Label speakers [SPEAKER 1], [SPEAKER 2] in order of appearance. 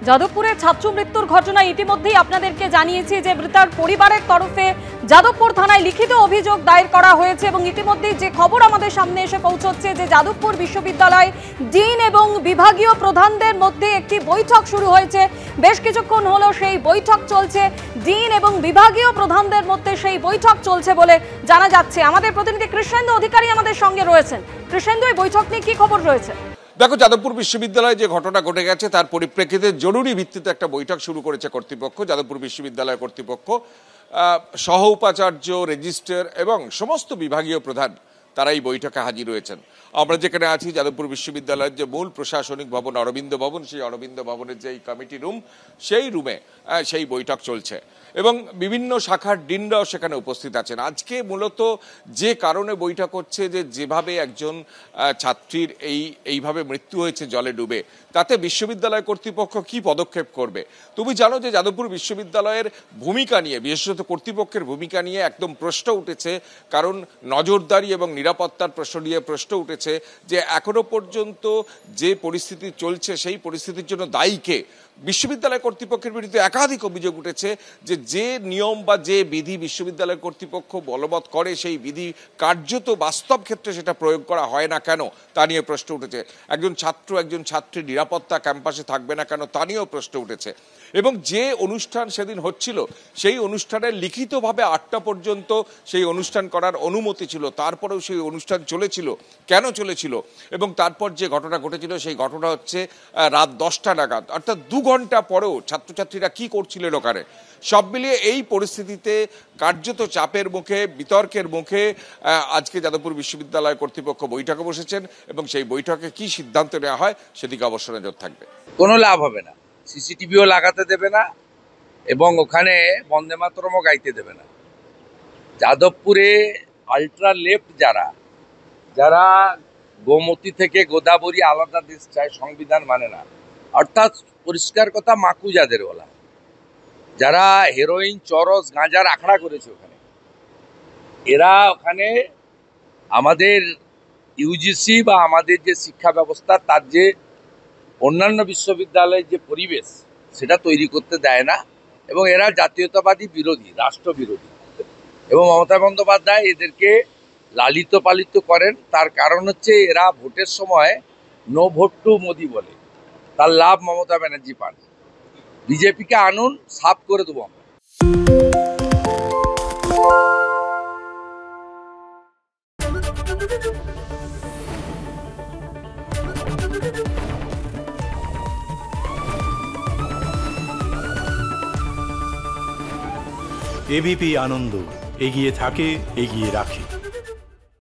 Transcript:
[SPEAKER 1] যাদবপুরে ছাত্র মৃত্যুর ঘটনা ইতিমধ্যেই আপনাদেরকে জানিয়েছি যে মৃতার পরিবারের তরফে যাদবপুর থানায় লিখিত অভিযোগ দায়ের করা হয়েছে এবং ইতিমধ্যেই যে খবর আমাদের সামনে এসে পৌঁছচ্ছে যে যাদবপুর বিশ্ববিদ্যালয় ডিন এবং বিভাগীয় প্রধানদের মধ্যে একটি বৈঠক শুরু হয়েছে। বেশ কিছুক্ষণ হলো সেই বৈঠক চলছে, ডিন এবং বিভাগীয় প্রধানদের মধ্যে সেই বৈঠক চলছে বলে জানা যাচ্ছে। আমাদের প্রতিনিধি কৃষ্ণেন্দু অধিকারী আমাদের সঙ্গে রয়েছেন। কৃষ্ণেন্দু, এই বৈঠক নিয়ে কি খবর রয়েছে?
[SPEAKER 2] দেখো, যাদবপুর বিশ্ববিদ্যালয়ে যে ঘটনা ঘটে গেছে তার পরিপ্রেক্ষিতে জরুরি ভিত্তিতে একটা বৈঠক শুরু করেছে কর্তৃপক্ষ। যাদবপুর বিশ্ববিদ্যালয় কর্তৃপক্ষ সহ উপাচার্য, রেজিস্ট্রার এবং সমস্ত বিভাগীয় প্রধান তারা এই বৈঠকে হাজির হয়েছেন। আমরা যেখানে আছি যাদবপুর বিশ্ববিদ্যালয়ের যে মূল প্রশাসনিক ভবন অরবিন্দ ভবন, সেই অরবিন্দ ভবনের যে কমিটি রুম, সেই রুমে সেই বৈঠক চলছে এবং বিভিন্ন শাখার ডিনরাও সেখানে উপস্থিত আছেন। আজকে মূলত যে কারণে বৈঠক হচ্ছে যে যেভাবে একজন ছাত্রীর এইভাবে মৃত্যু হয়েছে জলে ডুবে, তাতে বিশ্ববিদ্যালয় কর্তৃপক্ষ কি পদক্ষেপ করবে। তুমি জানো যে যাদবপুর বিশ্ববিদ্যালয়ের ভূমিকা নিয়ে, বিশেষত কর্তৃপক্ষের ভূমিকা নিয়ে একদম প্রশ্ন উঠেছে, কারণ নজরদারি এবং নিরাপত্তার প্রশ্ন নিয়ে প্রশ্ন উঠেছে যে এখনো পর্যন্ত যে পরিস্থিতি চলছে সেই পরিস্থিতির জন্য দায়ী কে। বিশ্ববিদ্যালয় কর্তৃপক্ষের বিরুদ্ধে একাধিক অভিযোগ উঠেছে যে নিয়ম বা যে বিধি বিশ্ববিদ্যালয় কর্তৃপক্ষ বলবৎ করে, সেই বিধি কার্যত বাস্তব ক্ষেত্রে সেটা প্রয়োগ করা হয় না কেন তা নিয়ে প্রশ্ন উঠেছে। একজন ছাত্র, একজন ছাত্রীর নিরাপত্তা ক্যাম্পাসে থাকবে না কেন তা নিয়েও প্রশ্ন উঠেছে। এবং যে অনুষ্ঠান সেদিন হচ্ছিল সেই অনুষ্ঠানের লিখিতভাবে 8টা পর্যন্ত সেই অনুষ্ঠান করার অনুমতি ছিল, তারপরেও সেই অনুষ্ঠান চলেছিল, কেন চলেছিল? এবং তারপর যে ঘটনা ঘটেছিল সেই ঘটনা হচ্ছে রাত 10টা নাগাদ, অর্থাৎ 2 ঘন্টা পরেও ছাত্রছাত্রীরা কি করছিলেন ওখানে। সব মিলিয়ে এই পরিস্থিতিতে কার্যত চাপের মুখে, বিতর্কের মুখে আজকে যাদবপুর বিশ্ববিদ্যালয় কর্তৃপক্ষ বৈঠকে বসেছেন এবং সেই বৈঠকে কি সিদ্ধান্ত নেওয়া হয় সেদিকে অবশ্য নজর থাকবে।
[SPEAKER 3] কোনো লাভ হবে না, সিসিটিভিও লাগাতে দেবে না এবং ওখানে বন্দে মাতরমও গাইতে দেবে না। যাদবপুরে আলট্রা লেফট যারা গোমতী থেকে গোদাবরী আলাদা দেশ চায়, সংবিধান মানে না, অর্থাৎ পরিষ্কার কথা মাকু যাদের বলা, যারা হেরোইন, চরস, গাঁজার আখড়া করেছে ওখানে, এরা ওখানে আমাদের ইউজিসি বা আমাদের যে শিক্ষা ব্যবস্থা তার যে অন্যান্য বিশ্ববিদ্যালয়ের যে পরিবেশ সেটা তৈরি করতে দেয় না এবং এরা জাতীয়তাবাদী বিরোধী, রাষ্ট্রবিরোধী। এবং মমতা বন্দ্যোপাধ্যায় এদেরকে লালিত পালিত করেন। তার কারণ হচ্ছে এরা ভোটের সময় নো ভোট টু মোদি বলে, তার লাভ মমতা ব্যানার্জি পান। বিজেপিকে আনুন, সাফ করে দেবো আমরা।
[SPEAKER 4] এবিপি আনন্দ, এগিয়ে থাকে, এগিয়ে রাখে।